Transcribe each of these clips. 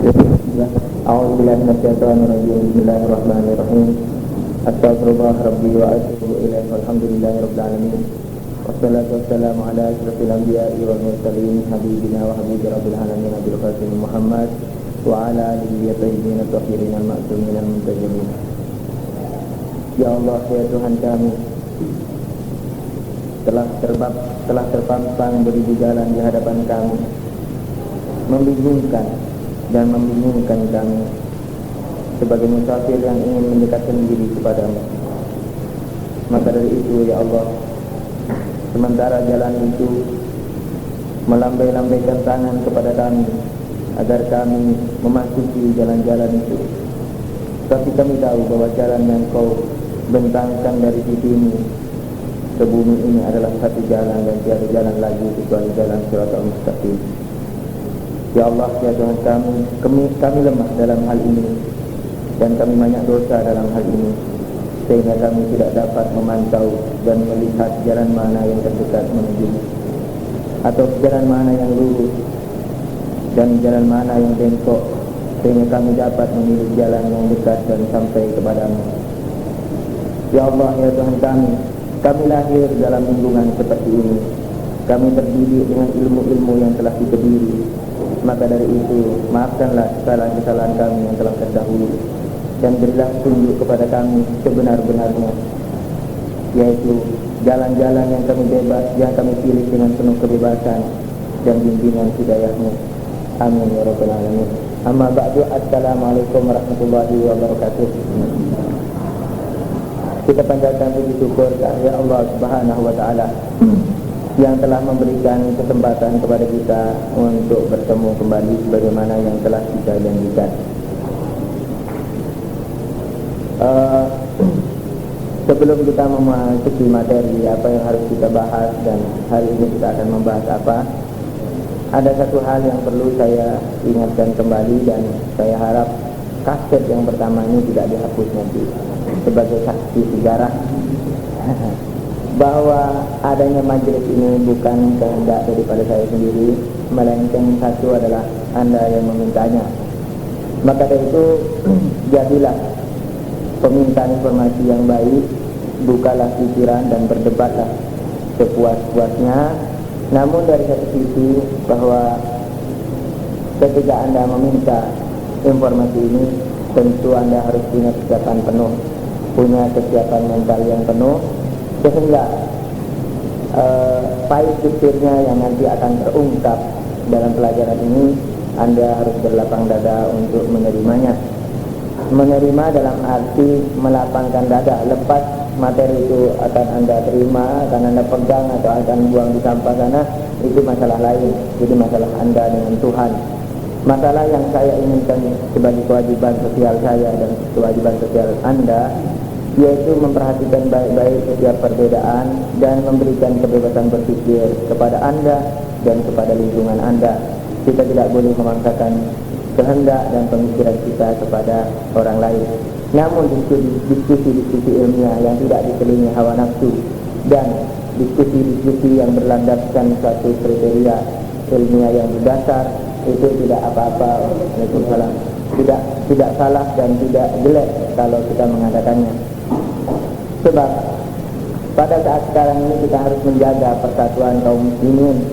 A'udzubillahi minasyaitonirrajim. Bismillahirrahmanirrahim. Astaghfirullah rabbi wa atubu ilaihi walhamdulillahi rabbil alamin. Wassalatu wassalamu ala asyrafil anbiya'i wal mursalin habibina wa habibi rabbil alamin Abil Qasim Muhammad wa ala alihi wa tayyibin at-tahirin al-ma'sumin al-muntajimin. Ya Allah, ya Tuhan kami, telah terpampang beribu jalan di hadapan kami, membingungkan kami sebagai musafir yang ingin mendekatkan diri kepadamu. Maka dari itu ya Allah, sementara jalan itu melambai-lambaikan tangan kepada kami agar kami memasuki jalan-jalan itu, tapi kami tahu bahwa jalan yang kau bentangkan dari sisimu ke bumi ini adalah satu jalan dan tiada jalan lagi kecuali jalan Shiratal Mustaqim. Ya Allah, ya Tuhan kami lemah dalam hal ini dan kami banyak dosa dalam hal ini, sehingga kami tidak dapat memantau dan melihat jalan mana yang terdekat menuju, atau jalan mana yang lurus dan jalan mana yang bengkok, sehingga kami dapat memilih jalan yang dekat dan sampai kepadamu. Ya Allah, ya Tuhan kami lahir dalam lingkungan seperti ini. Kami terdidik dengan ilmu-ilmu yang telah dikebiri. Maka dari itu, maafkanlah kesalahan-kesalahan kami yang telah terdahulu, dan berilah tunjuk kepada kami sebenar-benarnya, yaitu jalan-jalan yang kami pilih dengan penuh kebebasan dan bimbingan hidayah-Mu. Amin ya rabbal alamin. Amma ba'du, assalamualaikum warahmatullahi wabarakatuh. Kita panjatkan puji syukur kepada Allah Subhanahu wa taala yang telah memberikan kesempatan kepada kita untuk bertemu kembali sebagaimana yang telah kita janjikan. Sebelum kita memasuki materi apa yang harus kita bahas, dan hari ini kita akan membahas apa, ada satu hal yang perlu saya ingatkan kembali, dan saya harap kaset yang pertama ini tidak dihapus nanti sebagai saksi sejarah bahwa adanya majelis ini bukan kehendak daripada saya sendiri, melainkan satu adalah Anda yang memintanya. Maka dari itu jadilah peminta informasi yang baik, bukalah pikiran dan berdebatlah sepuas-puasnya. Namun dari satu sisi, bahwa ketika Anda meminta informasi ini, tentu Anda harus punya kesiapan penuh, punya kesiapan mental yang penuh, sehingga pahit pikirnya yang nanti akan terungkap dalam pelajaran ini, Anda harus berlapang dada untuk menerimanya. Menerima dalam arti melapangkan dada. Lepas materi itu akan Anda terima, akan Anda pegang atau akan buang di sampah sana, itu masalah lain. Jadi masalah Anda dengan Tuhan. Masalah yang saya inginkan sebagai kewajiban sosial saya dan kewajiban sosial Anda, yaitu memperhatikan baik-baik setiap perbedaan dan memberikan kebebasan berpikir kepada Anda dan kepada lingkungan Anda. Kita tidak boleh memaksakan kehendak dan pemikiran kita kepada orang lain. Namun diskusi-diskusi ilmiah yang tidak diselingi hawa nafsu, dan diskusi-diskusi yang berlandaskan suatu kriteria ilmiah yang berdasar, itu tidak apa-apa. Waalaikumsalam. Tidak salah dan tidak jelek kalau kita mengadakannya. Sebab pada saat sekarang ini kita harus menjaga persatuan kaum muslimin,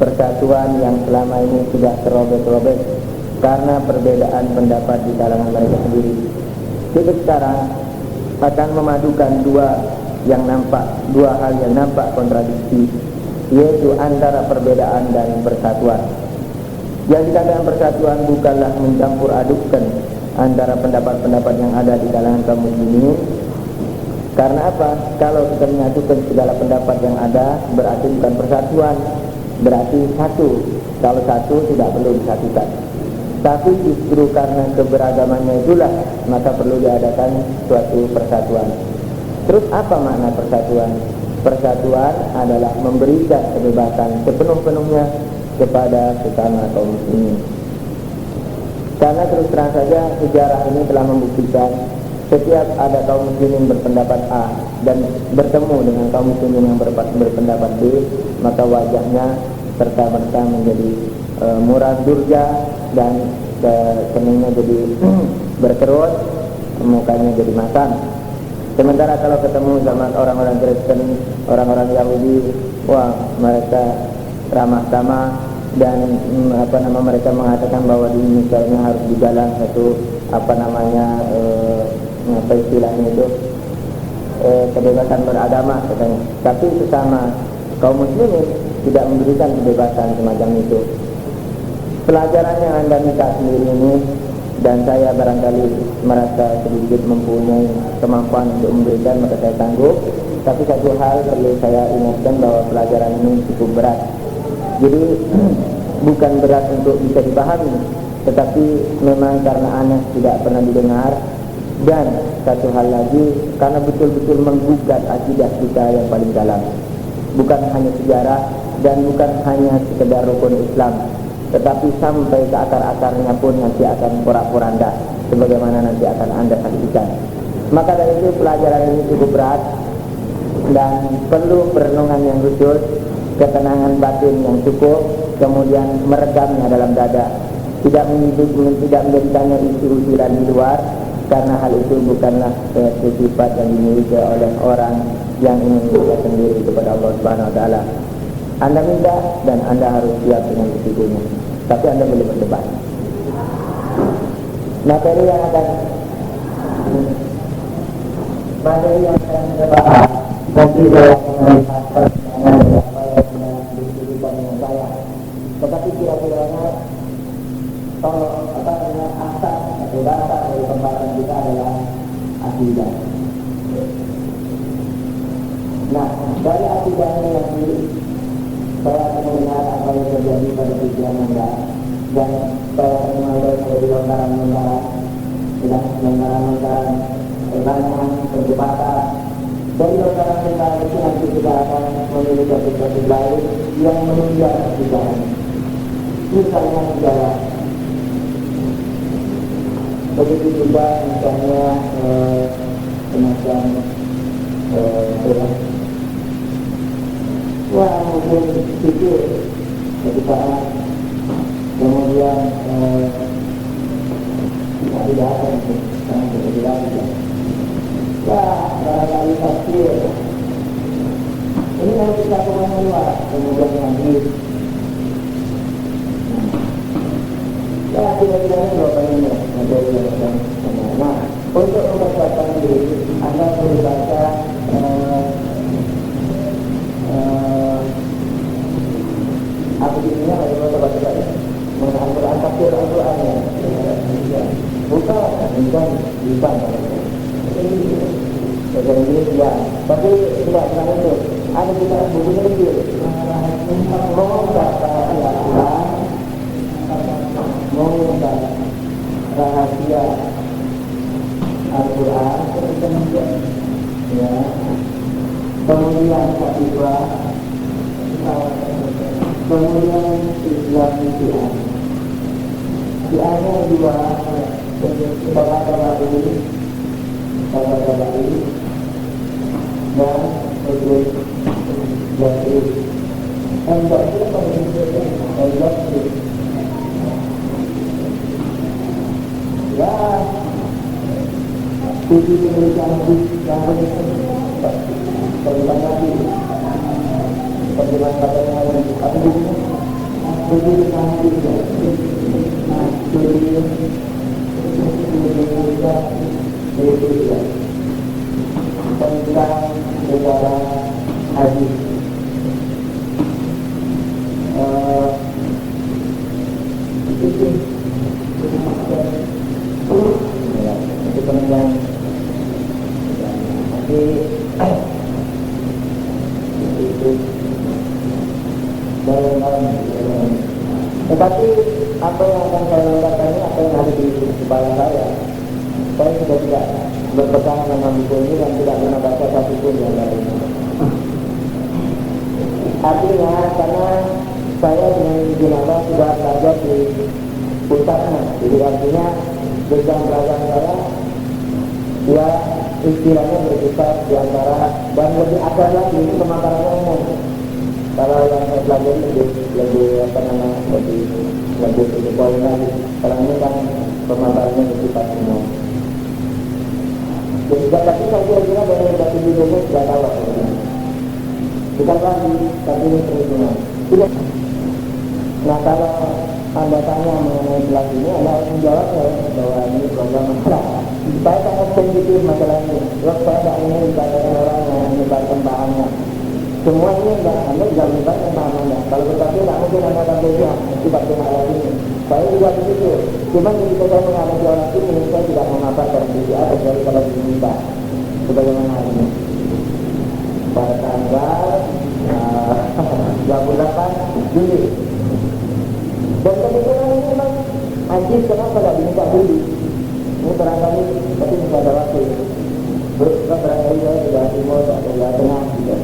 persatuan yang selama ini sudah terobek-robek karena perbedaan pendapat di kalangan mereka sendiri. Kita sekarang akan memadukan dua hal yang nampak kontradiksi, yaitu antara perbedaan dan persatuan. Yang dikatakan persatuan bukanlah mencampur adukkan antara pendapat-pendapat yang ada di kalangan kaum muslimin. Karena apa? Kalau kita menyatukan segala pendapat yang ada, berarti bukan persatuan, berarti satu. Kalau satu tidak perlu disatukan. Tapi justru karena keberagamannya itulah, maka perlu diadakan suatu persatuan. Terus apa makna persatuan? Persatuan adalah memberikan kebebasan sepenuh-penuhnya kepada sesama kaum muslimin. Karena terus terang saja sejarah ini telah membuktikan, setiap ada kaum muslimin berpendapat A dan bertemu dengan kaum muslimin yang berpendapat B, maka wajahnya serta-merta menjadi murah durja dan keningnya jadi berkerut, mukanya jadi masam. Sementara kalau ketemu sama orang-orang Kristen, orang-orang Yahudi, wah mereka ramah tamah dan mereka mengatakan bahwa di Indonesia ini harus digalang satu apa istilahnya itu kebebasan beragama katanya. Tapi sesama kaum muslimin tidak memberikan kebebasan semacam itu. Pelajaran yang Anda minta sendiri ini, dan saya barangkali merasa sedikit mempunyai kemampuan untuk memberikan, maka saya sanggup. Tapi satu hal perlu saya ingatkan, bahwa pelajaran ini cukup berat. Jadi bukan berat untuk bisa dipahami, tetapi memang karena aneh tidak pernah didengar. Dan satu hal lagi, karena betul-betul menggugat akidah kita yang paling dalam. Bukan hanya sejarah dan bukan hanya sekedar rukun Islam, tetapi sampai ke akar-akarnya pun nanti akan porak-poranda, sebagaimana nanti akan Anda saksikan. Maka dari itu pelajaran ini cukup berat dan perlu perenungan yang khusus, ketenangan batin yang cukup, kemudian meredamnya dalam dada. Tidak menjadikannya usil-usilan di luar, karena hal itu bukanlah sifat yang dimiliki oleh orang yang ingin berbuat sendiri kepada Allah Subhanahu Wa Taala. Anda minta dan Anda harus siap dengan risikonya. Tapi Anda boleh berdebat. Materi yang akan kita bahas nanti saya melihat pertanyaan apa yang didiskusikan dengan saya. Tetapi kira-kiranya asas atau dasar dari pembahasan kita adalah akidah. Nah, dari akidah ini nanti saya akan melihat apa yang terjadi pada pikiran Anda, dan saya akan mulai dari lontaran-lontaran pertanyaan, perdebatan. Dari lontaran-lontaran itu nanti kita akan memilih topik-topik lain yang menunjang akidah. Misalnya sejarah. Begitu juga misalnya semacam mungkin pikir ketika kemudian tidak ada itu karena tidak ada barangkali tafsir ini harus kita kemana luar, kemudian nanti kira-kira berapa ini materi yang akan. Nah, untuk mempersiapkan diri Anda perlu baca apa judulnya, bagaimana baca saya mengenai Al-Quran, tafsir Al-Quran bukan ini ya, tapi tidak dengan itu ada kita bukunya itu mengungkap rahasia Al-Quran, ya, kemudian ketiga, kemudian Islam Syiah. Syiahnya dua, Bapak-bapak ini dan Idris Jatri. Enggak itu enggak ya, tujuh penelitian yang bagaimana lagi bagaimana katanya apa ini tujuh tentang negara haji. Itu penelitian itu tetapi apa yang akan saya lakukan ini, apa yang ada di kepala saya sudah tidak berpegang dengan buku ini dan tidak pernah baca satu pun yang lainnya. Artinya karena saya dengan izin Allah sudah belajar di pusatnya, jadi artinya bidang belajar saya ya istilahnya berkisar di antara dan lebih akar lagi ini pemaparannya umum. Kalau yang saya pelajari lebih apa namanya lebih lebih poin lagi. Kalau ini kan pemaparannya bersifat umum. Jadi tapi saya kira dari batu videonya sudah tahu. Bukan lagi, tapi ini perhitungan. Tidak. Nah kalau Anda tanya mengenai kelas ini, Anda harus menjawab bahwa ini program masalah. Saya sangat sensitif masalah ini. Sebab saya tidak ingin dikatakan orang yang menyebarkan bahannya. Semua ini Anda juga menyebarkan bahan Anda. Kalau tetapi tidak mungkin Anda akan belajar tidak dengan alat ini. Saya juga begitu. Cuma ketika saya menghadapi alat ini, saya tidak memaparkan diri kecuali kalau diminta. Sebagaimana ini. Pada tanggal 28 Juli. Dan kebetulan ini memang Ajib kenapa tidak diminta dulu? Ini barangkali tapi tidak ada waktu. Barangkali saya sudah timur atau sudah tengah gitu.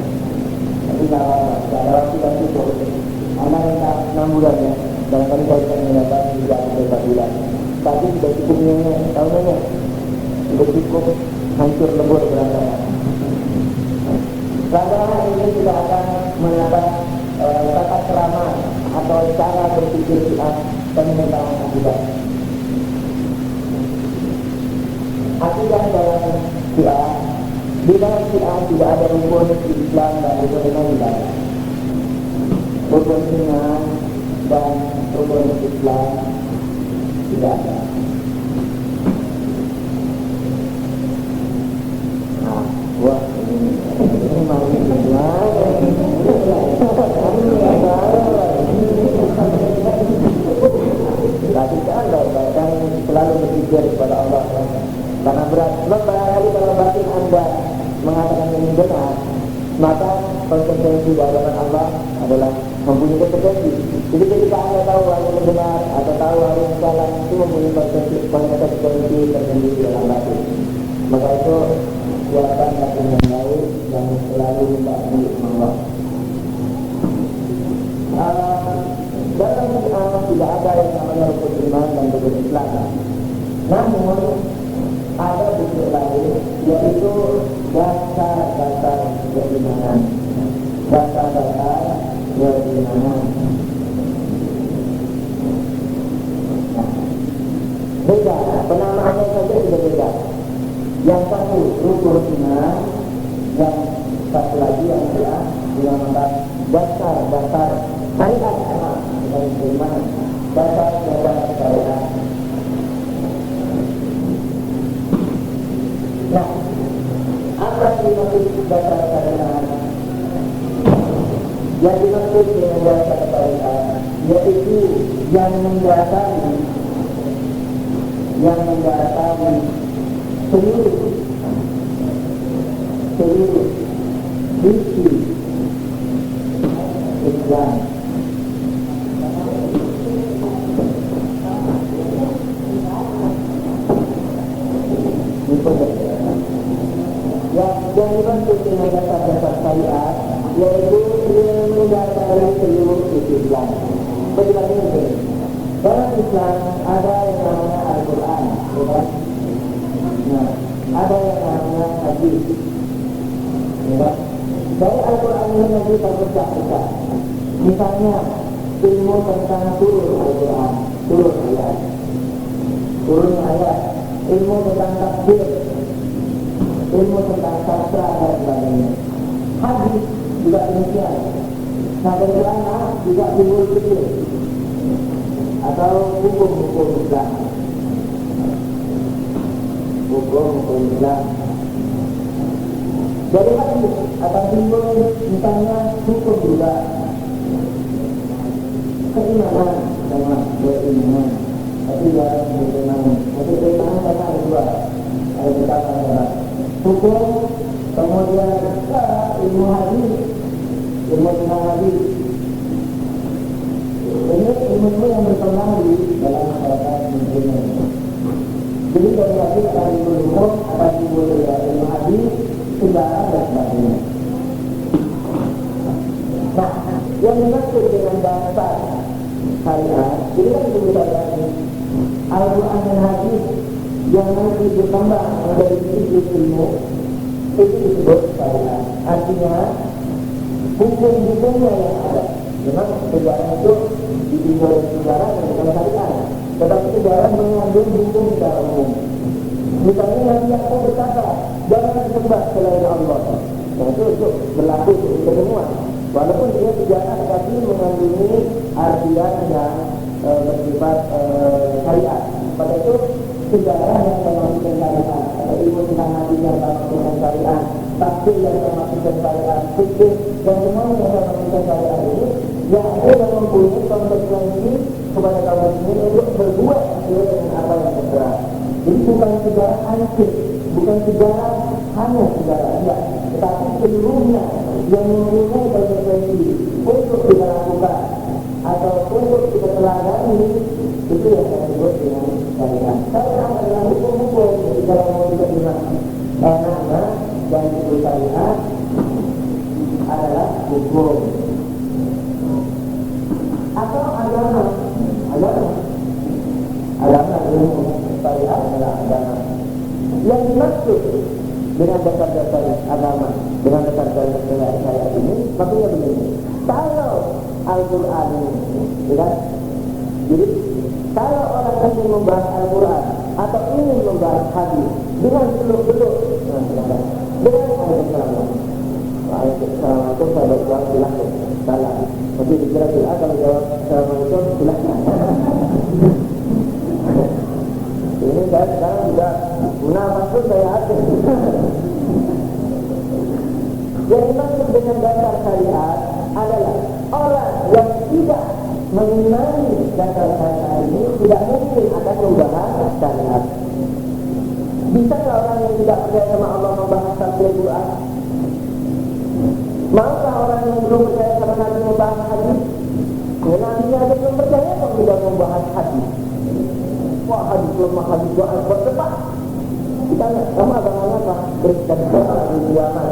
Tapi kalau tidak ada waktu dan cukup. Anak minta 6 bulan ya. Barangkali saya bisa mendapat 3-4 bulan. Tapi sudah cukup nenek, tahu nenek? Sudah cukup hancur lebur berantakan. Pelajaran ini tidak akan mendapat tata kerama atau cara berpikir pemerintahan akibat. Akibat dalam Syiah, di dalam Syiah tidak ada rukun Islam dan rukun iman tidak ada. Rukun iman dan rukun Islam tidak ada. Nah, wah ini mau tapi Anda bahkan selalu berpikir kepada Allah karena berat. Sebab barangkali kalau batin Anda mengatakan ini benar, maka konsekuensi di hadapan Allah adalah mempunyai konsekuensi. Jadi ketika Anda tahu hal yang benar atau tahu hal yang salah, itu mempunyai konsekuensi tersendiri dalam batin. Maka itu silakan batin yang baik dan selalu minta milik Allah. Dalam tidak ada yang namanya rukun iman dan rukun Islam. Namun ada bentuk lain, yaitu dasar-dasar keimanan. Dasar-dasar keimanan. Beda, penamaannya saja sudah beda. Yang satu rukun iman, yang satu lagi yang dinamakan dasar-dasar syariat. Dari iman, dasar-dasar syariat. Nah, apa yang dimaksud dasar syariat? Yang dimaksud dengan dasar syariat yaitu yang mendasari seluruh isi Islam. Yang dimaksud dengan dasar-dasar syariat yaitu yang mendasari seluruh Islam. Bagaimana ini? Dalam Islam ada yang namanya Al-Quran, bukan? Nah, ada yang namanya hadis, bukan? Dari Al-Quran ini nanti terpecah-pecah. Misalnya ilmu tentang turun Al-Quran, turun ayat, ilmu tentang tafsir, ilmu tentang sastra dan sebagainya. Hadis juga demikian. Nah, bagaimana juga timbul fikih atau hukum-hukum Islam. Hukum-hukum Islam. Jadi hadis akan timbul misalnya hukum juga keimanan sama beriman. Tapi jangan beriman. Tapi beriman karena ada dua. Ada pertama adalah hukum, kemudian ilmu hadis, ilmu tentang hadis. Ini ilmu yang berkembang di dalam masyarakat Muslim. Jadi dari hadis akan timbul hukum, akan timbul ilmu hadis, sejarah dan sebagainya. Nah, yang dimaksud dengan dasar syariat, ini kan disebut tadi Al-Quran dan hadis yang nanti berkembang menjadi ilmu itu disebut syariat. Artinya hukum-hukumnya yang ada. Memang sejarah itu ditinjau oleh sejarah dan bukan syariat, tetapi sejarah mengandung hukum secara umum. Misalnya Nabi Yakub berkata, jangan disembah selain Allah. Nah itu untuk berlaku untuk kita semua. Walaupun dia sejarah tapi mengandungi artian yang bersifat syariat. Pada itu sejarah yang termasukkan syariat, atau ilmu tentang Nabi yang termasukkan syariat, tafsir yang termasukkan syariat, fikih dan semuanya yang termasukkan syariat ini, yang ada yang mempunyai konsekuensi kepada kaum muslimin untuk berbuat sesuai dengan apa yang tertera. Jadi bukan sejarah antik, bukan sejarah hanya sejarah enggak, tetapi seluruhnya yang mempunyai konsekuensi untuk kita lakukan atau untuk kita telagani, itu yang saya sebut dengan syariat. Syariat adalah hukum-hukum. Jadi kalau mau kita bilang enaknya dan itu syariat adalah hukum atau agama. Agama ilmu syariat adalah agama. Yang dimaksud dengan dasar-dasar agama, dengan dasar-dasar syariat ini, maksudnya begini. Kalau Al-Quran ini, ya, jadi kalau orang ingin membahas Al-Quran atau ingin membahas hadis dengan beluk-beluk, dengan Assalamualaikum sahabat jawab silahkan. Salah. Tapi dikira silahkan kalau jawab Assalamualaikum silahkan. Ini saya sekarang sudah guna maksud saya ada. Yang dimaksud dengan dasar syariat adalah orang yang tidak mengimani dasar syariat ini tidak mungkin akan membahas syariat. Bisakah orang yang tidak percaya sama Allah membahas tafsir Quran? Maukah orang yang belum percaya sama Nabi membahas hadis? Ya Nabi aja belum percaya kok tidak membahas hadis. Wah hadis lemah, hadis doa buat tepat. Kita nggak sama agamanya apa? Kristen doa kiamat.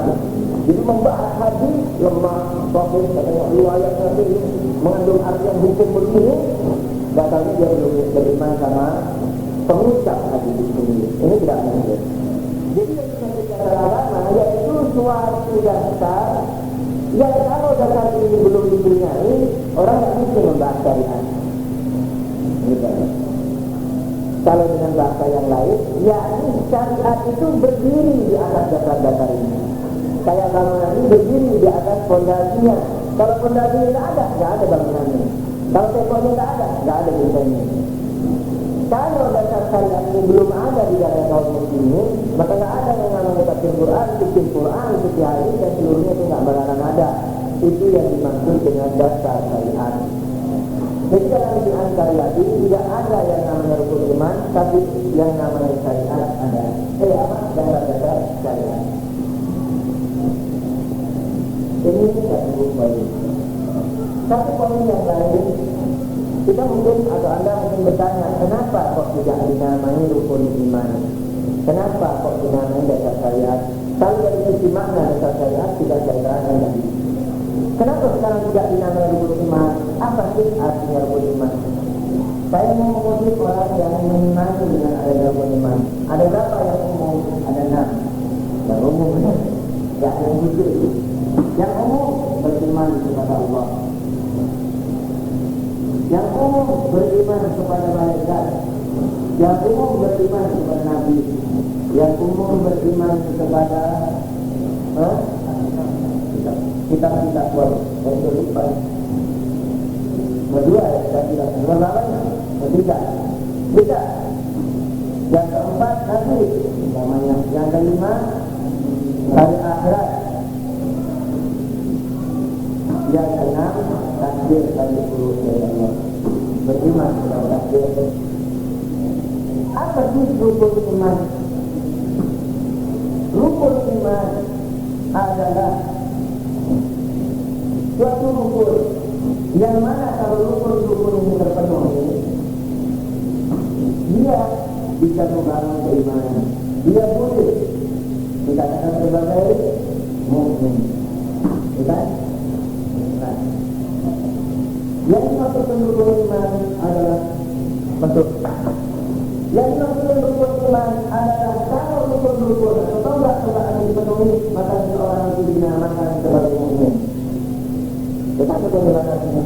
Jadi membahas hadis lemah, sahih, katanya riwayat Nabi mengandung artian hukum begini, datangnya dia belum beriman sama pengucap hadis ini. Ini tidak mungkin. Jadi yang kita bicara agama yaitu suatu dasar yang kalau dasar ini belum dipunyai, orang tidak mungkin membahas syariat. Kalau dengan bahasa yang lain, yakni syariat itu berdiri di atas dasar-dasar ini. Kayak bangunan ini berdiri di atas fondasinya. Kalau fondasinya tidak ada bangunannya. Kalau tekonya tidak ada bentengnya. Kalau dasar syariat ini belum ada di dalam kaum muslimin, maka tidak ada yang namanya tafsir Quran, fikih Quran, fikih hadis dan seluruhnya itu tidak bakalan ada. Itu yang dimaksud dengan dasar syariat. Jadi dalam Quran syariat ini tidak ada yang namanya rukun iman, tapi yang namanya syariat ada. Dasar-dasar syariat. Ini satu poin. Satu poin yang lain, kita mungkin atau Anda mungkin bertanya, kenapa kok tidak dinamai rukun iman? Kenapa kok dinamai dasar syariat? Kalau dari sisi makna dasar syariat tidak terangkan tadi. Kenapa sekarang tidak dinamai rukun iman? Apa sih artinya rukun iman? Saya mau mengutip orang yang mengimani dengan adanya rukun iman. Ada berapa yang umum? Ada 6. Yang umum, ya yang khusus. Yang umum beriman kepada Allah. Yang umum beriman kepada malaikat. Yang umum beriman kepada Nabi. Yang umum beriman kepada kitab-kitab baru. Yang lupa. Kedua ya tidak berlawan. Ketiga. Yang keempat Nabi. Yang kelima hari akhirat. Yang keenam takdir dari guru Allah. Beriman kepada takdir. Apa sih rukun iman? Rukun iman adalah suatu rukun yang mana kalau rukun-rukun ini terpenuhi, dia bisa membangun keimanan. Dia boleh dikatakan sebagai mukmin. Bukan? Yang dimaksud rukun iman adalah bentuk. Yang dimaksud rukun iman adalah kalau rukun-rukun atau tonggak-tonggak yang dipenuhi, maka seorang itu dinamakan sebagai mukmin. Tetapi bagaimana artinya?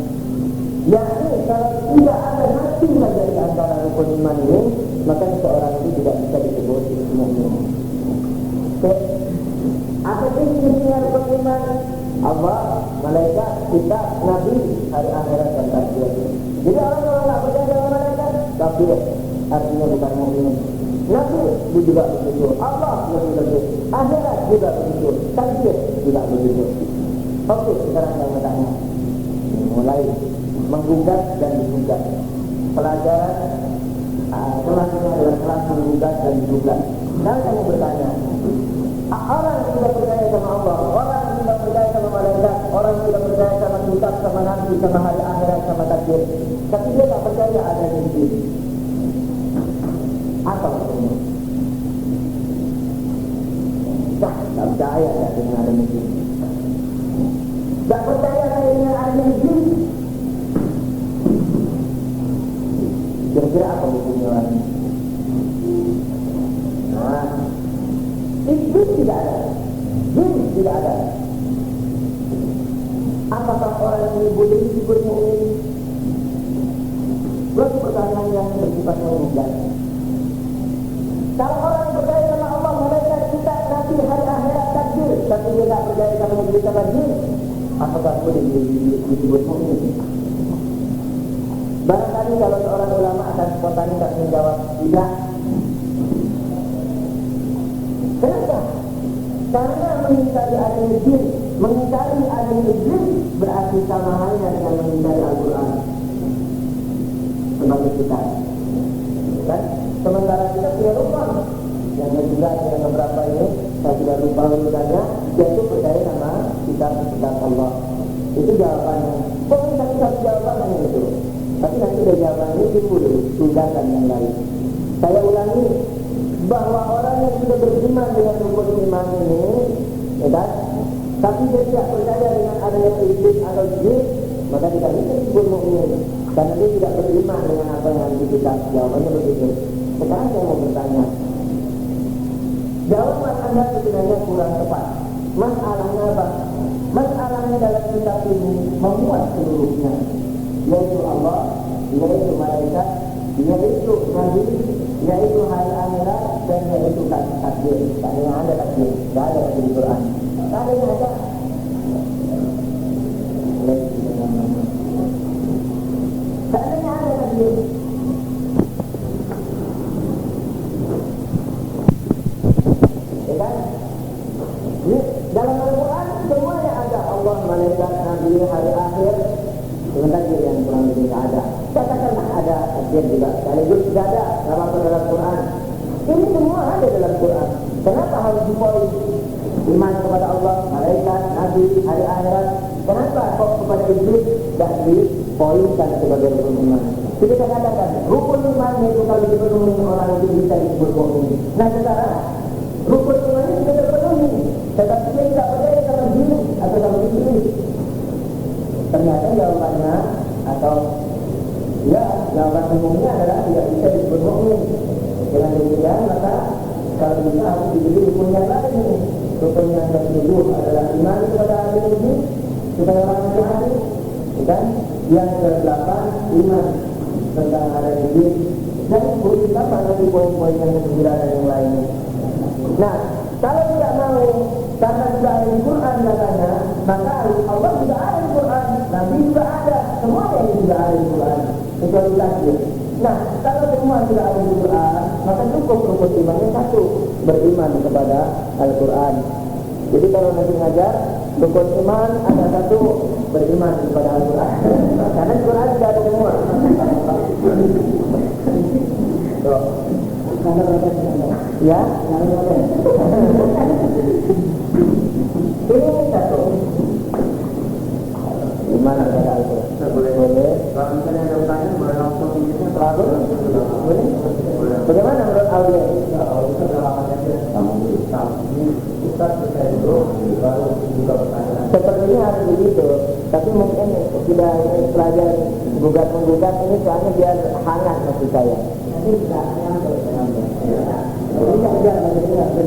Yakni kalau tidak ada nasi dari antara rukun iman ini, maka seorang itu tidak bisa disebut mukmin. Apa sih fungsinya rukun iman? Allah, malaikat, kitab, nabi, hari akhirat dan takdir. Jadi orang kalau tidak percaya dengan malaikat, kafir, artinya bukan mukmin. Nabi juga begitu, Allah lebih, akhirat juga begitu, takdir juga begitu. Oke, sekarang saya bertanya, mulai menggugat dan digugat. Pelajaran kelasnya adalah kelas menggugat dan digugat. Kalau kamu bertanya, orang yang tidak percaya sama Allah, orang yang tidak percaya sama malaikat, orang yang tidak percaya sama kitab, sama nabi, sama hari akhirat, sama takdir, tapi dia tak percaya ada mimpi. Apa maksudnya? Tak percaya dengan ada mimpi. Tak percaya dengan ada mimpi. Kira-kira apa hukumnya orang ini? Nah, iblis tidak ada, jin tidak ada. Apakah orang ini boleh disebut mukmin? Suatu pertanyaan yang bersifatnya mudah. Kalau orang yang percaya sama Allah, malaikat, kitab, nabi, hari akhirat, takdir, tapi dia tak percaya sama iblis sama jin, apakah boleh disebut mukmin? Barangkali kalau seorang ulama akan spontan tak menjawab tidak. Kenapa? Karena mengingkari adanya jin, mengingkari adanya iblis berarti sama halnya dengan mengingkari Al-Quran sebagai kita. Kan? Sementara kita punya rumah yang juga dengan beberapa ini saya sudah lupa urutannya, yaitu percaya sama kitab Allah. Itu jawabannya. Bukan satu jawabannya itu. Tapi nanti dari jawaban ini timbul tindakan yang lain. Saya ulangi bahwa orang yang sudah beriman dengan rukun iman ini, ya kan? Tapi dia tidak percaya dengan adanya iblis atau jin, maka tidak bisa disebut mukmin. Karena dia tidak beriman dengan apa yang dikitab. Jawabannya begitu. Sekarang saya mau bertanya, jawaban Anda sebenarnya kurang tepat. Masalahnya apa? Masalahnya dalam kitab ini memuat seluruhnya, yaitu Allah, yaitu malaikat, yaitu nabi, yaitu hari akhirat, dan yaitu takdir. Tak ada takdir, tak ada di Quran. Tak ada yang ada. Tak ada yang ada takdir. Dalam Al-Quran semuanya ada Allah, malaikat, nabi, hari akhir. Sebenarnya yang kurang lebih tidak ada. Katakanlah ada takdir juga. Sekaligus tidak ada apa dalam Quran. Ini semua ada dalam Quran. Kenapa harus dipoin iman kepada Allah, malaikat, nabi, hari akhirat? Kenapa kok kepada iblis tidak dipoinkan sebagai rukun iman? Kita katakan rukun iman itu kalau dipenuhi orang itu bisa disebut mukmin. Nah sekarang rukun iman ini sudah terpenuhi, tetapi dia tidak percaya sama jin atau sama iblis. Ternyata jawabannya atau ya jawaban umumnya adalah tidak bisa disebut mukmin. Dengan demikian maka kalau bisa harus diberi rukun yang lain. Rukun yang ke-7 adalah iman kepada ahli ini supaya orang yang ahli, dan yang ke-8 iman tentang ada iblis, dan kita pada di poin-poin yang ke-9 dan yang lainnya. Nah, kalau tidak mau karena sudah ada di Quran katanya, maka Allah juga ada di Quran, Nabi juga ada, semua yang sudah ada di Quran, kecuali takdir. Nah, kalau semua sudah ada di Quran, maka cukup rukun imannya satu, beriman kepada Al-Quran. Jadi kalau nanti ngajar, rukun iman ada satu, beriman kepada Al-Quran. Karena di Quran sudah ada semua. Tuh. Ya, ini satu. Gimana cara itu? Boleh. Kalau misalnya ada pertanyaan, boleh langsung ini terlalu. Boleh. Bagaimana menurut audio? Kalau itu adalah Ustaz selesai dulu, baru buka pertanyaan. Sepertinya harus begitu. Tapi mungkin tidak pelajar gugat-menggugat ini soalnya biar hangat maksud saya. Nanti tidak hangat.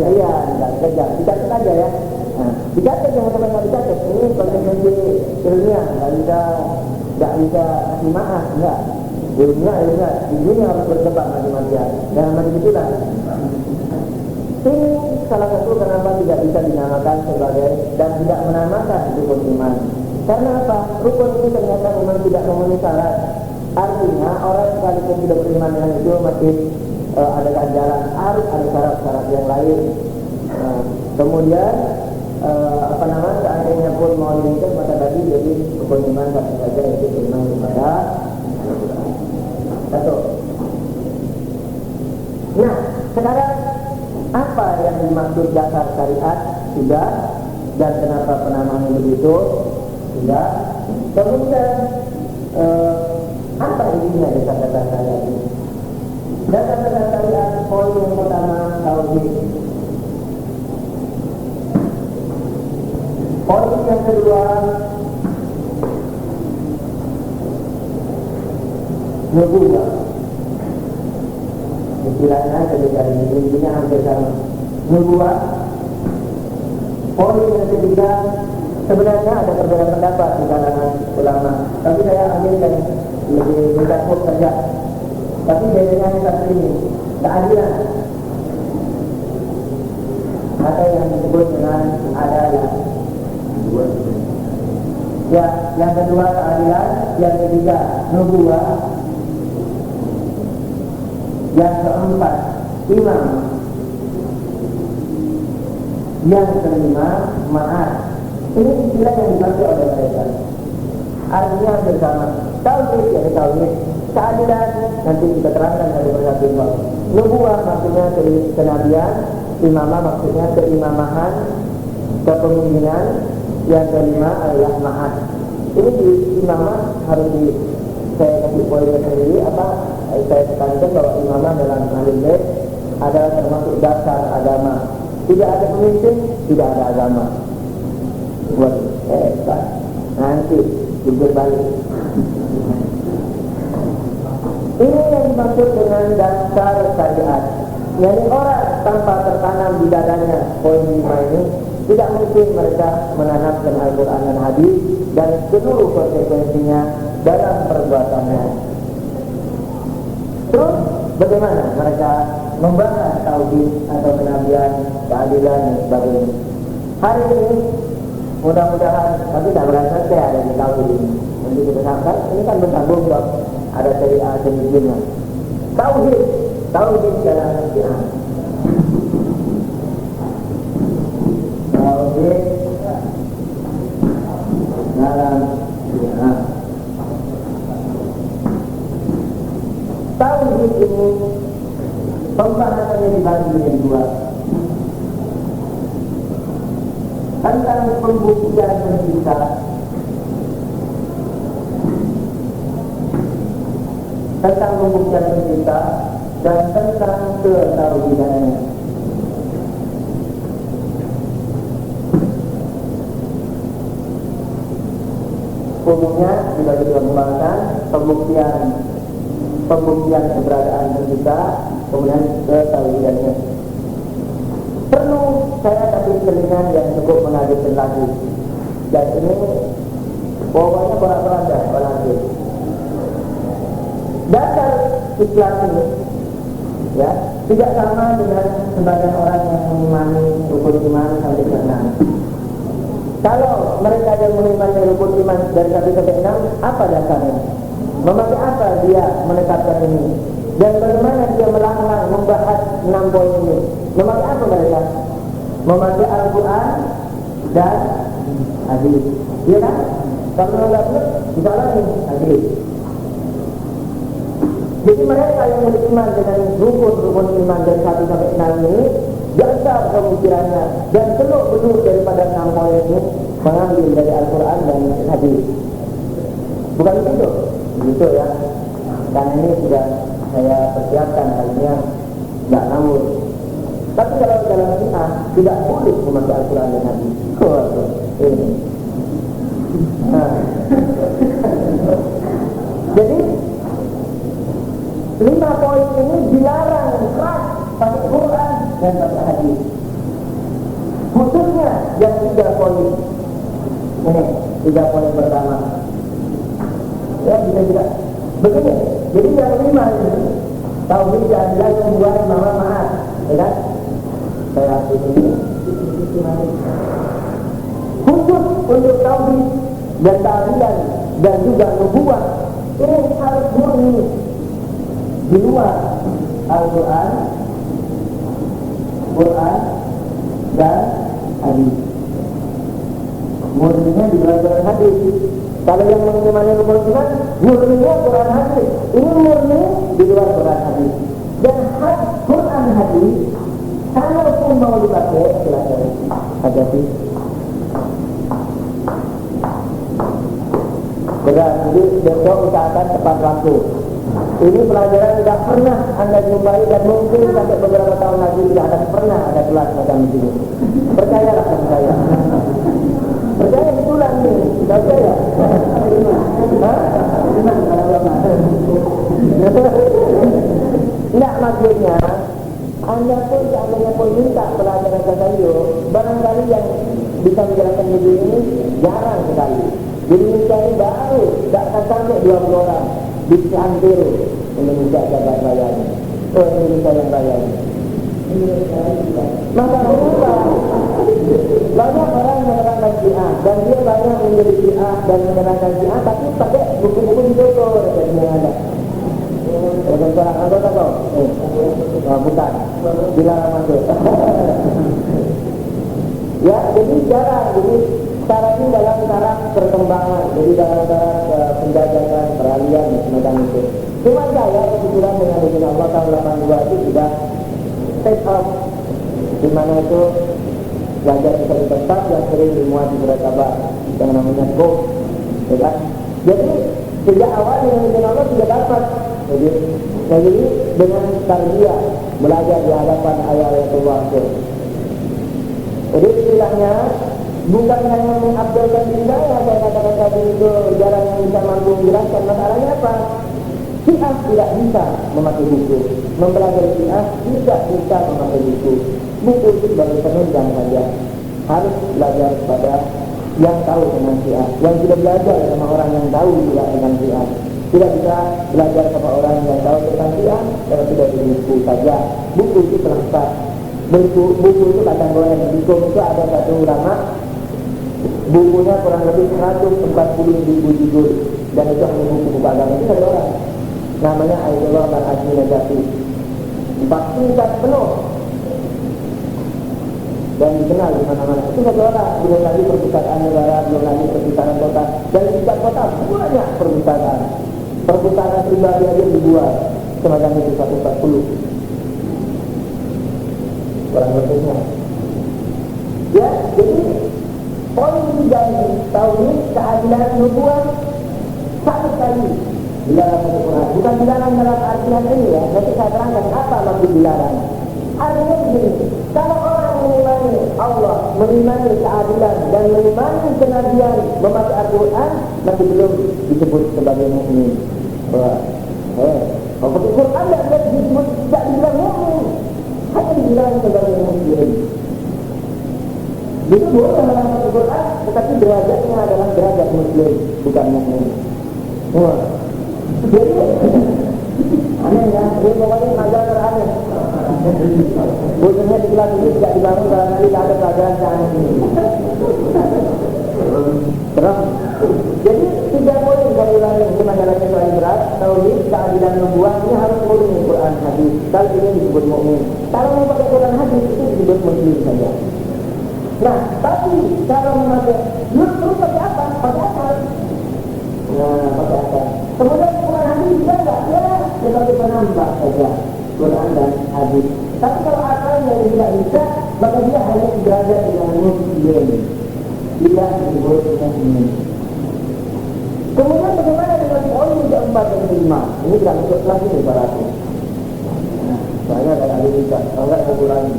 Iya, tidak kejar. Kita saja ya. Nah, dicatat yang teman-teman dicatat. Ini konsekuensi ilmiah, nggak bisa kasih maaf, enggak. Ilmiah, di dunia harus berdebat mati-matian. Jangan mati gitulah. Ini salah satu kenapa tidak bisa dinamakan sebagai dan tidak menamakan rukun iman. Karena apa? Rukun ini ternyata memang tidak memenuhi syarat. Artinya orang sekalipun tidak beriman dengan itu masih ada ganjalan, harus ada syarat-syarat yang lain. Kemudian seandainya pun mau diringkas maka tadi jadi rukun iman satu saja, yaitu beriman kepada satu. Nah, sekarang apa yang dimaksud dasar syariat? Sudah. Dan kenapa penamaannya begitu? Sudah. Kemudian apa intinya dasar syariat ini? Dasar syariat poin yang pertama tauhid. Poin yang kedua nubuwah. Istilahnya ketika intinya hampir sama. Nubuwah. Poin yang ketiga, sebenarnya ada perbedaan pendapat di kalangan ulama, tapi saya ambilkan lebih mencakup saja. Tapi bedanya yang satu ini, keadilan atau yang disebut dengan adalah. Ya, yang kedua keadilan, yang ketiga nubuwah, yang keempat imam, yang kelima ma'ad. Ini istilah yang dipakai oleh mereka. Artinya bersama. Tauhid ya tauhid, keadilan nanti kita terangkan dari persatu. Nubuwah maksudnya kenabian, imamah maksudnya keimamahan, kepemimpinan. Yang kelima adalah ma'ad. Ini di imamah harus saya kasih poinnya sendiri. Saya tekankan bahwa imamah dalam Ahlul Bait adalah termasuk dasar agama. Tidak ada pemimpin, tidak ada agama. Buat nanti jujur balik. Ini yang dimaksud dengan dasar syariat. Yang orang tanpa tertanam di dadanya poin 5 ini, tidak mungkin mereka menanamkan Al-Quran dan Hadis dan seluruh konsekuensinya dalam perbuatannya. Terus bagaimana mereka membahas tauhid atau kenabian, keadilan dan sebagainya? Hari ini mudah-mudahan tapi tak berasa saya ada di tauhid ini. Nanti kita sampai ini kan bersambung dong. Ada dari A dan B. Tauhid dalam Islam. Tauhid dalam Islam. Tauhid ini pembahasannya dibagi menjadi dua. Tentang pembuktian pencipta, dan tentang ketauhidannya. Umumnya dibagi dua pembahasan, pembuktian keberadaan pencipta, kemudian ketauhidannya. Perlu saya kasih selingan yang cukup mengagetkan lagi. Dan ini pokoknya berada lagi. Dasar Islam ini, ya, tidak sama dengan sebagian orang yang mengimani rukun iman sampai ke 6. Kalau mereka yang mengimani rukun iman dari 1 sampai 6, apa dasarnya? Memakai apa dia menetapkan ini? Dan bagaimana dia melanglang membahas 6 poin ini? Memakai apa mereka? Memakai Al-Quran dan Hadis. Iya kan? Kalau tidak benar, kita lagi Hadis. Jadi mereka yang beriman dengan rukun iman dari 1 sampai 6 ini, dasar pemikirannya dan seluruh bentuk daripada 6 poin ini mengambil dari Al-Quran dan Hadis. Bukan begitu? Begitu ya. Dan ini sudah saya persiapkan harinya, tidak ngawur. Tapi kalau dalam Islam tidak boleh memakai Al-Quran dan Hadis. Ini. Jadi 5 poin ini dilarang keras pakai Quran dan pakai Hadis. Khususnya yang 3 poin. Ini 3 poin pertama. Ya, bisa juga. Begini, jadi yang 5 ini tauhid adalah membuat mama maaf, ya kan? Saya hapus ini. Khusus untuk tauhid dan keadilan dan juga nubuwah ini harus murni di luar Al-Quran dan hadis. Murninya di luar Quran hadis. Kalau yang mengenai kemudian murninya Quran hadis. Ini murni di luar Quran hadis. Dan Quran hadis kalaupun mau dipakai silakan. Ada sih. Jadi besok usahakan tepat waktu. Ini pelajaran tidak pernah Anda jumpai dan mungkin sampai beberapa tahun lagi tidak akan pernah ada kelas macam ini. Percayalah sama saya. Percaya itulah ini, tidak percaya. Tidak, maksudnya Anda pun seandainya pun minta pelajaran saya, barangkali yang bisa menjalankan hidup ini jarang sekali. Jadi Indonesia ini baru tidak akan sampai 20 orang di hampir Indonesia jabat raya ini. Indonesia yang raya ini. Maka kenapa banyak orang menerangkan Syiah dan dia banyak menjadi Syiah dan menerangkan Syiah tapi pakai buku-buku di toko yang ada. Ada seorang anggota kau? Bukan. Dilarang masuk. Ya, jadi jarang. Jadi cara ini dalam cara perkembangan, jadi dalam cara penjajakan, peralihan, semacam itu. Cuma saya kebetulan dengan izin Allah tahun 82 itu sudah take off, di mana itu belajar kita tetap yang sering dimuat di surat kabar yang namanya kok, ya kan? Jadi sejak awal dengan izin Allah sudah dapat. Jadi dengan tarbiyah belajar di hadapan ayat-ayat Allah itu. Jadi istilahnya bukan hanya mengabdalkan diri saya katakan tadi itu jarang yang bisa mampu menjelaskan. Masalahnya apa? Syiah tidak bisa memakai buku. Mempelajari Syiah tidak bisa memakai buku. Buku itu sebagai penunjang saja. Harus belajar kepada yang tahu tentang Syiah, yang sudah belajar sama orang yang tahu juga tentang Syiah. Tidak bisa belajar sama orang yang tahu tentang Syiah kalau tidak di buku saja. Buku itu terlengkap. Buku itu kata goreng. Buku itu ada satu ulama, bukunya kurang lebih 140.000 judul dan itu hanya buku-buku agama. Itu ada orang namanya Ayatullah Al-Azmi Najati, 4 tingkat penuh dan dikenal di mana-mana. Itu satu orang, belum lagi perpustakaan negara, belum lagi perpustakaan kota, dan di tingkat kota banyak perpustakaan pribadi aja dibuat semacam itu 140 orang lebihnya. Ya, jadi poin 3 ini tauhid, keadilan, nubuwah satu kali dilarang Al-Quran. Bukan dilarang dalam artian ini ya. Nanti saya terangkan apa maksud dilarang. Artinya begini, kalau orang mengimani Allah, mengimani keadilan dan mengimani kenabian memakai Al-Quran, masih belum disebut sebagai mukmin. Kalau Al-Quran tidak disebut, tidak dibilang mukmin, hanya dibilang sebagai muslim. Itu boleh dalam Al-Quran, tetapi derajatnya adalah derajat muslim, bukan mukmin. Jadi aneh ya, ini pokoknya pelajaran teraneh. Khususnya di kelas ini tidak dibangun karena nanti tidak ada pelajaran teraneh ini. Terus, jadi 3 poin saya ulangi ini masalahnya soal berat. Tauhid, keadilan, nubuwah ini harus murni Quran hadis. Kalau ini disebut mukmin. Kalau mau pakai Quran hadis itu disebut muslim saja. Nah, tapi kalau memakai terus pakai apa? Pakai akal. Nah, pakai akal. Kemudian Quran hadis juga enggak ya, sebagai penambah saja Quran dan hadis. Tapi kalau akalnya tidak bisa, maka dia hanya derajat dengan muslim. Tidak disebut mukmin. Kemudian bagaimana dengan poin keempat dan kelima? Ini tidak masuk lagi nih para aku. Nah, saya ada ahli bisa, kalau enggak saya kurangi.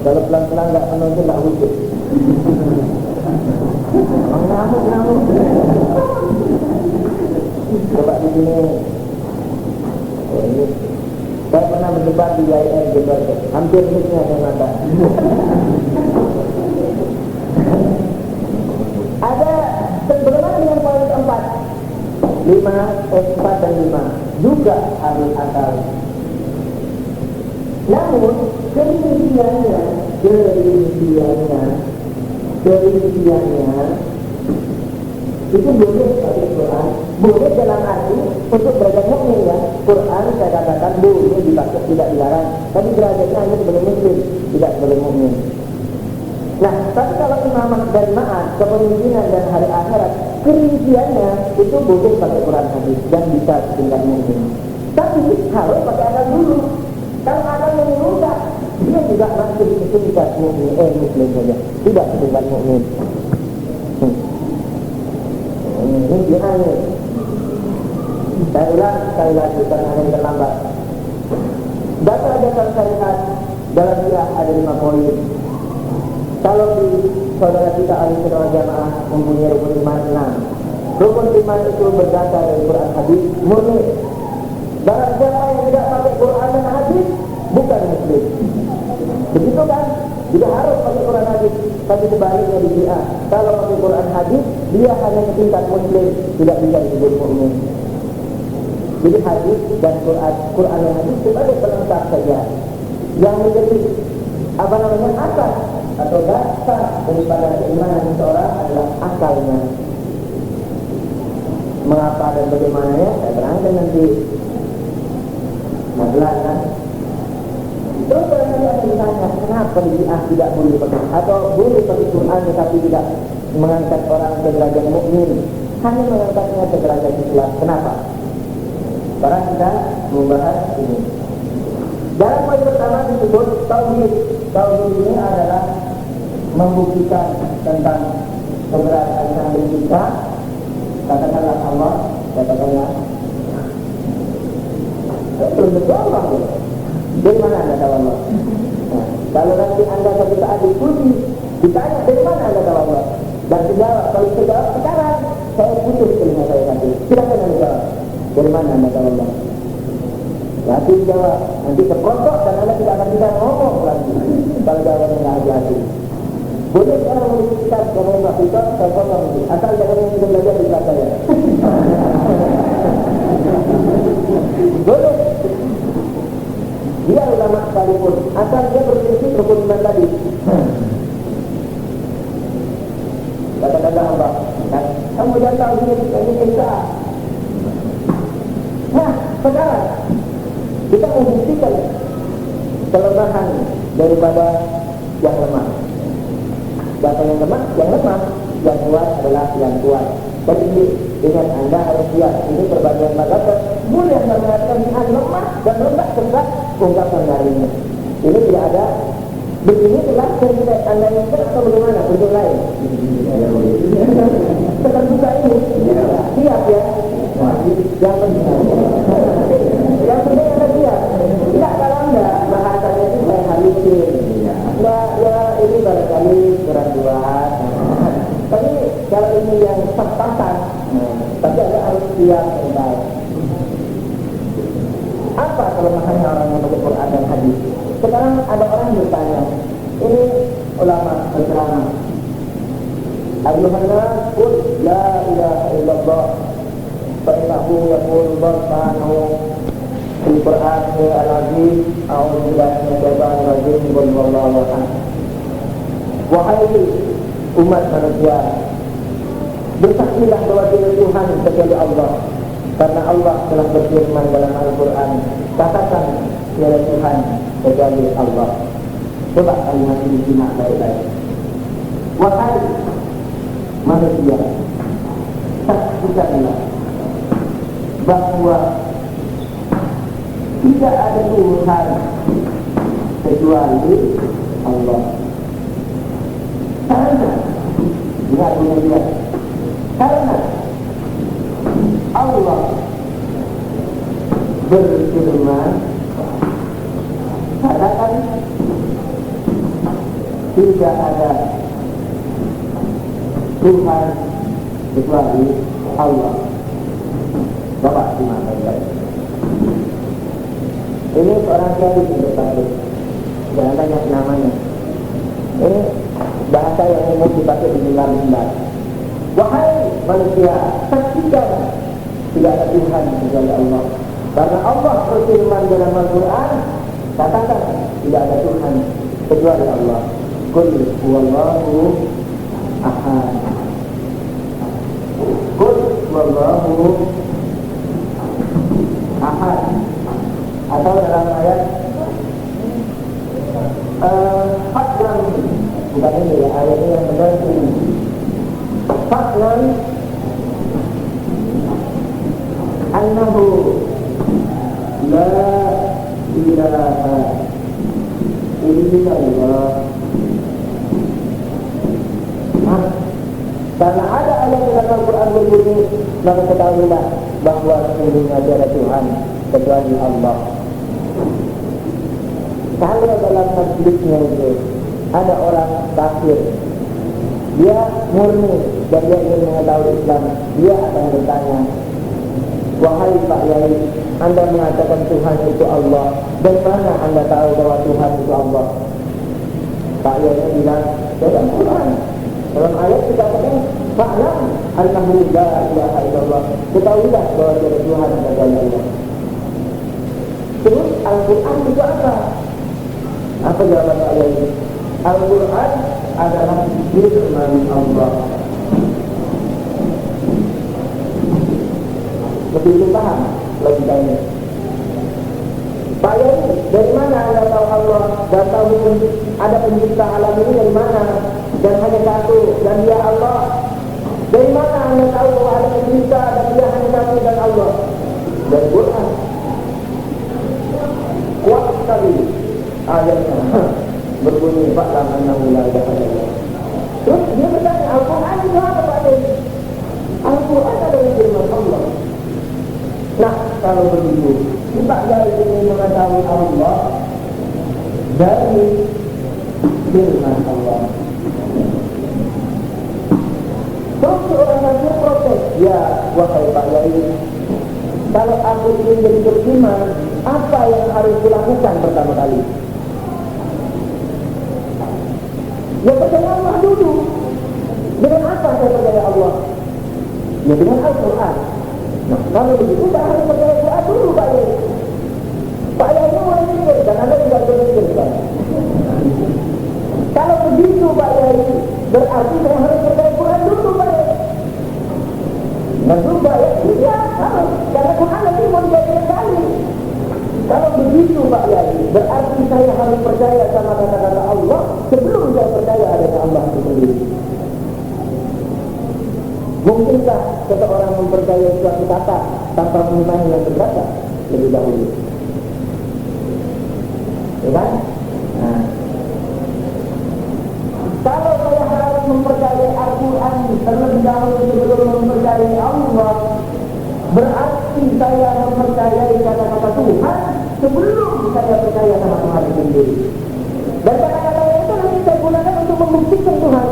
Kalau pelan-pelan enggak menonton enggak wujud. Ngamuk. Coba di sini. Ini saya pernah menyebar di IAIN Jember, hampir hidupnya saya mata. bagaimana dengan poin keempat? 4 dan 5 juga harus akal. Namun kerinciannya itu boleh pakai Quran, boleh dalam arti untuk derajat mukmin ya. Quran saya katakan boleh dipakai, tidak dilarang, tapi derajatnya hanya sebagai muslim, tidak sebagai mukmin. Nah, tapi kalau imamah dan ma'at, kepemimpinan dan hari akhirat, kerinciannya itu boleh pakai Quran hadis dan bisa tingkat mukmin. Tapi harus pakai akal dulu. Kalau akalnya rusak, dia juga masih tingkat mukmin, muslim saja, tidak tingkat mukmin. Ini gimana? Saya ulang sekali lagi karena ada yang terlambat. Dasar-dasar syariat dalam Syiah ada 5 poin. Kalau di saudara kita Ahlussunnah wal Jamaah mempunyai rukun iman 6. Rukun iman itu berdasar dari Quran hadis murni. Barang siapa yang tidak pakai Quran dan hadis bukan muslim. Begitu kan? Tidak harus pakai Quran hadis, tapi sebaliknya di Syiah. Kalau pakai Quran hadis, dia hanya tingkat muslim, tidak bisa disebut mukmin. Jadi hadis dan Quran dan hadis sebagai pelengkap saja. Yang menjadi asas atau dasar daripada keimanan seseorang adalah akalnya. Mengapa dan bagaimananya saya terangkan nanti. Kan? Terus kalau nanti ada ditanya kenapa Syiah tidak boleh pakai atau boleh pakai Quran tetapi tidak mengangkat orang ke derajat mukmin, hanya mengangkatnya ke derajat Islam. Kenapa? Sekarang kita membahas ini. Dalam poin pertama disebut tauhid. Tauhid ini adalah membuktikan tentang keberadaan Sang Pencipta. Katakanlah Allah, katakanlah. Belum berjawab. Dari mana anda tahu Allah? Nah, kalau nanti anda suatu saat diskusi, ditanya dari mana anda tahu Allah? Dan dijawab, kalau dijawab sekarang, saya putus telinga saya nanti. Silakan anda jawab. Dari mana anda tahu Allah? Nanti dijawab, nanti terkontok dan anda tidak akan bisa ngomong lagi. Kalau jawabannya nggak hati-hati. Boleh sekarang menulis kitab ngomong nggak bisa, saya potong nanti. Asal jangan yang sudah belajar di belakang saya. Boleh. Dia ulama sekalipun, asal dia berprinsip rukun iman tadi. Kata-kata Allah, kamu jangan tahu ini Isa. Nah, sekarang kita membuktikan kelemahan daripada yang lemah. Siapa yang lemah? Yang lemah. Yang kuat adalah yang kuat. Jadi dengan anda harus siap. Ini perbandingan mazhab. Boleh anda mengatakan yang lemah dan rendah tegak ungkapan darinya. Ini tidak ada. Begini telah cerita anda yang atau bagaimana untuk lain. Terbuka ini. Siap ya. Yang penting. Yang penting anda siap. Tidak kalau anda bahasanya itu saya halusin. Ya ini barangkali berat-berat. Tapi kalau ini yang pas-pasan, tapi anda harus siap yang baik. Apa kelemahannya orang yang pakai Quran dan hadis? Sekarang ada orang yang bertanya, ini ulama berceramah. Ayyuhannas qul la ilaha illallah fa innahu yaqul subhanahu fil Qur'an al-azim a'udzu billahi minasyaitonir rajim qul huwallahu ahad. Wahai umat manusia, bersaksilah bahwa tidak Tuhan kecuali Allah, karena Allah telah berfirman dalam Al-Quran, katakan tiada Tuhan kecuali Allah. Coba kalimat ini disimak baik-baik. Wahai manusia, saksikanlah bahwa tidak ada Tuhan kecuali Allah. Karena karena Allah berfirman, katakan tidak ada Tuhan kecuali Allah. Bapak simak baik-baik. Ini seorang kiai di depan, jangan tanya namanya. Ini bahasa yang umum dipakai di mimbar-mimbar. Wahai manusia, saksikan tidak ada Tuhan kecuali Allah. Karena Allah berfirman dalam Al-Quran, katakan tidak ada Tuhan kecuali Allah. Qul huwallahu ahad. Qul huwallahu ahad. Atau dalam ayat Faklan, bukan ini ya, ayat ini yang benar ini. Faklan annahu la ilaha illallah. Karena ada ayat dalam Al-Quran berbunyi, maka ketahuilah bahwa sesungguhnya tiada Tuhan kecuali Allah. Kalau dalam majlisnya itu ada orang kafir, dia murni dan dia ingin mengetahui Islam, dia akan bertanya, wahai Pak Yai, Anda mengatakan Tuhan itu Allah, dari mana Anda tahu bahwa Tuhan itu Allah? Pak Yai bilang, dalam Quran, dalam ayat dikatakan, fa'lam annahu la ilaha illallah. Ketahuilah bahwa tiada Tuhan kecuali Allah. Terus Al-Quran itu apa? Apa jawaban Pak Yai? Al-Quran adalah firman Allah. Begitu paham logikanya. Pak Yai, dari mana Anda tahu Allah dan tahu ada pencipta alam ini dari mana? Dan hanya satu, dan dia Allah. Dari mana Anda tahu bahwa ada pencipta dan dia hanya satu dan Allah? Dari Quran. Kuat sekali ayatnya berbunyi fa'lam annahu la ilaha illallah. Terus dia bertanya, Al-Quran itu apa Pak Yai? Al-Quran adalah firman Allah. Nah, kalau begitu, kita Yai ingin mengetahui Allah dari firman Allah. Terus orang kafir protes, ya wahai Pak Yai, kalau aku ingin jadi beriman, apa yang harus dilakukan pertama kali? Ya percaya Allah dulu. Dengan apa saya percaya Allah? Ya dengan Al-Quran. Nah, kalau begitu tak harus percaya Quran dulu Pak Yai. Pak Yai ini mulai mikir, dan Anda tidak berpikir kan? Kalau begitu Pak Yai, berarti saya harus percaya Quran dulu Pak Yai. Nah juga ya, iya harus. Karena Quran nanti mau dijadikan kali. Kalau begitu Pak Yai, berarti saya harus percaya sama kata-kata Allah sebelum saya percaya adanya Allah itu sendiri. Mungkinkah seseorang mempercayai suatu kata tanpa mengimani yang berbeda lebih dahulu? Ya kan? Nah, kalau saya harus mempercayai Al-Quran terlebih dahulu sebelum mempercayai Allah, berarti saya mempercayai kata-kata Tuhan sebelum saya percaya sama Tuhan itu sendiri. Dan kata-kata itu nanti saya gunakan untuk membuktikan Tuhan.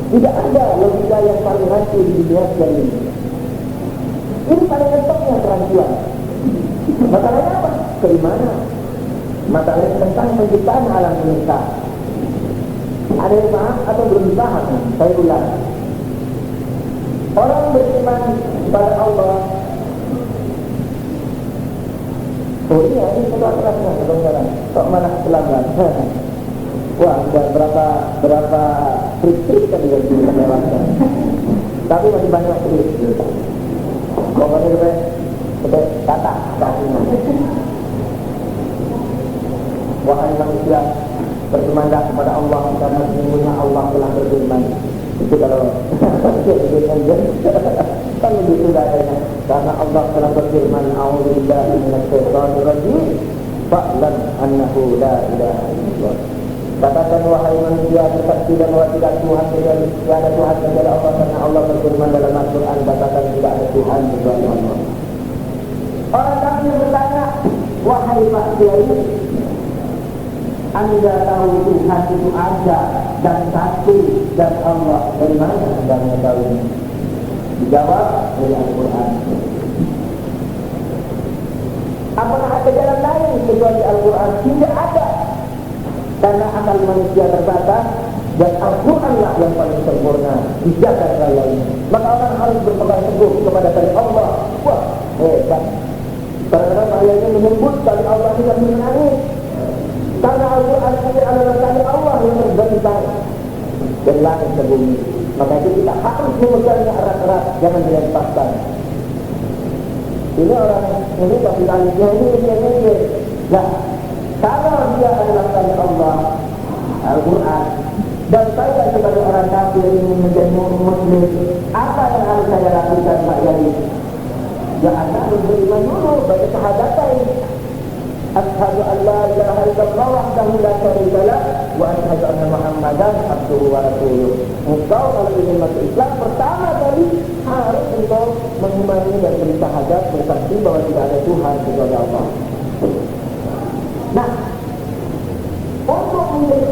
Tidak ada logika yang paling rancang di dunia sekali ini. Ini paling mentoknya kerancuan. Masalahnya apa? Keimanan. Masalahnya tentang penciptaan alam semesta. Ada yang paham atau belum dipaham? Saya ulang. Orang beriman kepada Allah. Oh iya, ini kelas-kelasnya sebenarnya. Kok malah pelanggan? Wah, sudah berapa trik-trik tadi yang kita lewatkan. Tapi masih banyak trik. Pokoknya sampai kata. Wahai manusia, berfirmanlah kepada Allah karena sesungguhnya Allah telah berfirman. Itu kalau kalau gitu adanya. Karena Allah telah berfirman, A'udzubillahi minasyaitonir rajim. Fa'lam annahu la ilaha illallah. Katakan wahai manusia, bersaksi dan bahwa tidak Tuhan kecuali ada Tuhan kecuali Allah, karena Allah berfirman dalam Al-Quran, katakan tidak ada Tuhan kecuali Allah. Orang kafir bertanya, wahai Pak Kiai, Anda tahu Tuhan itu ada dan satu dan Allah, dari mana Anda mengetahuinya? Dijawab dari Al-Quran. Apakah ada jalan lain kecuali Al-Quran? Tidak ada. Karena akal manusia terbatas, dan Al-Quranlah yang paling sempurna di jagat raya ini. Maka orang harus berpegang teguh kepada kali Allah. Wah, hebat. Kadang-kadang ayatnya menyebut kali Allah ini dan menangis. Karena Al-Quran ini adalah kali Allah yang terbentang dari langit ke bumi. Maka itu kita harus memegangnya erat-erat, jangan dilepaskan. Ini orang ini pasti talinya ini dia. Nah, kalau dia adalah kali Allah, Al-Quran, dan saya sebagai orang kafir ingin menjadi muslim, apa yang harus saya lakukan Pak Yai? Ya, anda harus beriman dulu, baca syahadatain. Asyhadu an la ilaha illallah wahdahu la syarika lah wa asyhadu anna Muhammadan abduhu wa rasuluh. Engkau kalau ingin masuk Islam, pertama kali harus engkau mengimani dan bersyahadat, bersaksi bahwa tidak ada Tuhan kecuali Allah. Nah, untuk menjadi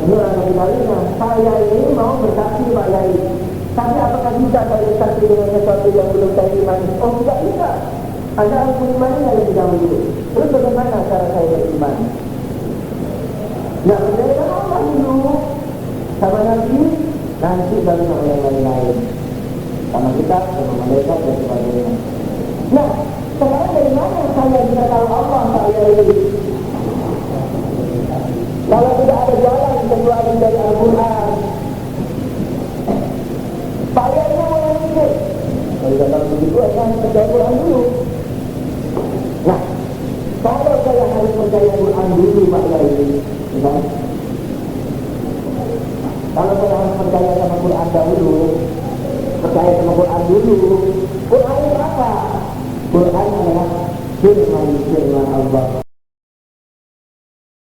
ini orang kalinya, saya ini mau bersaksi Pak Yai. Tapi apakah bisa saya bersaksi dengan sesuatu yang belum saya imani? Oh, tidak bisa. Anda harus mengimaninya lebih dahulu. Terus bagaimana cara saya beriman? Ya, percayakan Allah dulu sama Nabi, nanti baru sama yang lain-lain, sama kita, sama malaikat dan sebagainya. Nah, sekarang dari mana saya bisa tahu Allah saya ini? Kalau tidak ada jalan kecuali dari Al-Quran, saya ini mulai mikir. Kalau begitu, saya harus percaya Quran dulu. Nah, kalau saya harus percaya Quran dulu, Pak Yai, kalau saya harus percaya sama Quran dahulu, percaya sama Quran dulu. Quran itu apa? Quran adalah firman Allah.